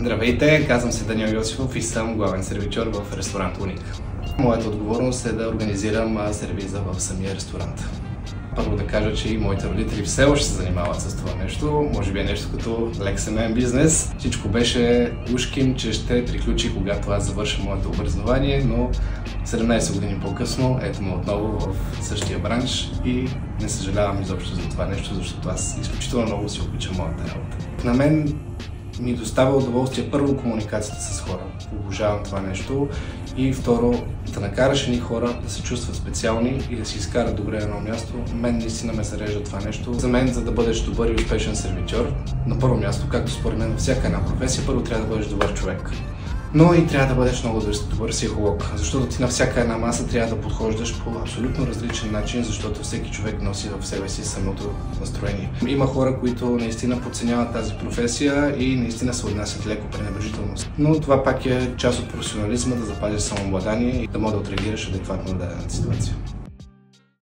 Здравейте, казвам се Даниел Йосифов и съм главен сервичор в ресторант Уник. Моята отговорност е да организирам сервиза в самия ресторант. Първо да кажа, че и моите родители все още се занимават с това нещо. Може би е нещо като лек семейен бизнес. Всичко беше ушким, че ще приключи, когато аз завърша моето образование, но 17 години по-късно ето ме отново в същия бранш и не съжалявам изобщо за това нещо, защото аз изключително много си обичам моята работа. На мен ми доставя удоволствие първо комуникацията с хора. Обожавам това нещо. И второ, да накараш едни хора да се чувстват специални и да си изкарат добре на едно място. Мен наистина ме зарежда това нещо. За мен, за да бъдеш добър и успешен сервитьор, на първо място, както според мен във всяка една професия, първо трябва да бъдеш добър човек. Но и трябва да бъдеш много добър психолог, защото ти на всяка една маса трябва да подхождаш по абсолютно различен начин, защото всеки човек носи в себе си самото настроение. Има хора, които наистина подценяват тази професия и наистина се отнасят леко пренебрежително. Но това пак е част от професионализма, да запазиш самообладание и да можеш да отреагираш адекватно на дадена ситуация.